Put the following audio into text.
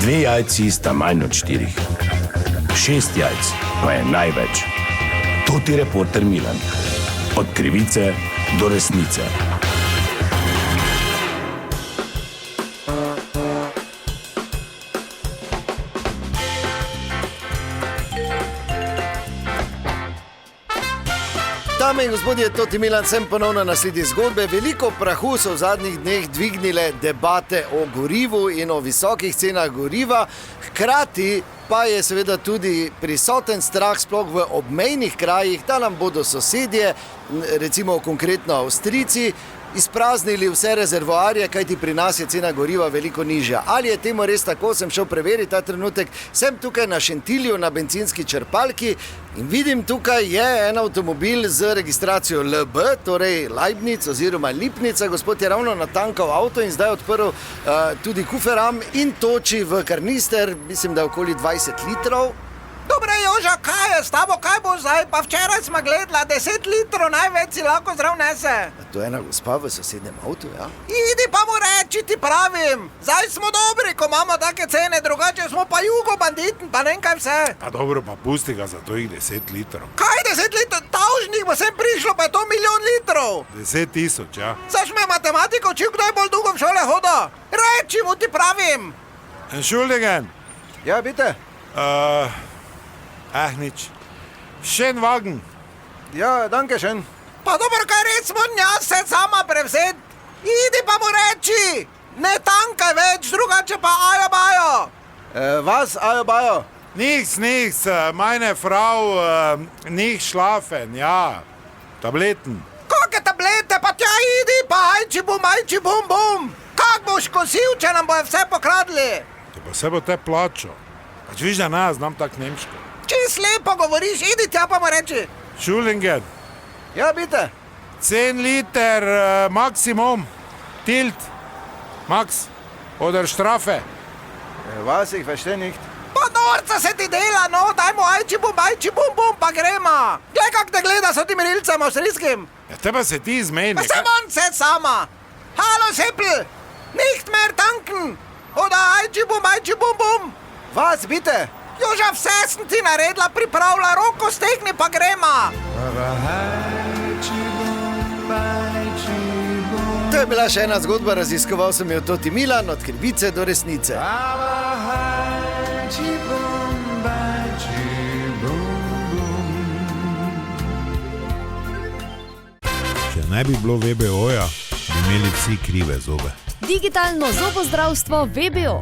2 jajci sta manj od 4. 6 jajc pa je največ. To ti reporter Milan. Od krivice do resnice. Dame in gospodje, Toti Milan, sem ponovno na sledi zgodbe. Veliko prahu so v zadnjih dneh dvignile debate o gorivu in o visokih cenah goriva. Hkrati pa je seveda tudi prisoten strah, sploh v obmejnih krajih, da nam bodo sosedje, recimo konkretno Avstrijci, izpraznili vse rezervoarje, kajti pri nas je cena goriva veliko nižja. Ali je temu res tako, sem šel preveriti ta trenutek. Sem tukaj na Šentilju na bencinski črpalki in vidim, tukaj je en avtomobil z registracijo LB, torej Leibnic oziroma Lipnica. Gospod je ravno natankal avto in zdaj odprl tudi kuferam in toči v karnister, mislim, da okoli 20 litrov. Dobre, Joža, kaj je s tabo, kaj bo zdaj? Pa včeraj smo gledala, 10 litrov največ si lahko zdrav nese. To je ena gospa v sosednjem avtu, ja? Idi pa mu reči, ti pravim. Zdaj smo dobri, ko imamo take cene, drugače smo pa jugobanditen, pa ne vem kaj vse. Pa dobro, pa pusti ga za tojih 10 litrov. Kaj 10 litrov? Tavžnih bo sem prišlo, pa je to 1 milijon litrov. 10 000, ja. Zaš me matematiko učil, kdo je bolj dolgo v šole hoda. Reči mu, ti pravim. Entschuldigen. Ja, bitte. Nič. Schön Wagen. Ja, danke schön. Pa dobro, kaj res moram jaz se sama prevzeti? Idi pa mu reči, ne tankaj več, drugače pa ajo bajo. Was, ajo bajo? Nichts, meine Frau, nicht schlafen, ja. Tabletten. Kakšne tablete, pa tja idi, pa ajči bum, bum. Kak boš kosil, če nam bojo vse pokradli? To pa se bo te plačal. Pač viš, da ne, znam tak nemško. Če lepo govoriš, idi tja pa mu reči. Entschuldigen. Ja, bitte. 10 Liter Maximum. Tilt. Max. Oder Strafe. Was, ich verstehe nicht. Pa norca se ti dela, no, daj mu ajči bum, pa grema. Glej, kak te gleda s tim rilcem avstrijskim. Ja, teba se ti izmeni. Pa sem on se sama. Hallo, Seppel, nicht mehr tanken. Oder ajči bum. Was, bitte? Joža, vse sem ti naredila, pripravila, roko stegni pa grema. To je bila še ena zgodba, raziskoval sem jo Toti Milan, od krivice do resnice. Če ne bi bilo VBO-ja, bi imeli vsi krive zobe. Digitalno zobozdravstvo VBO.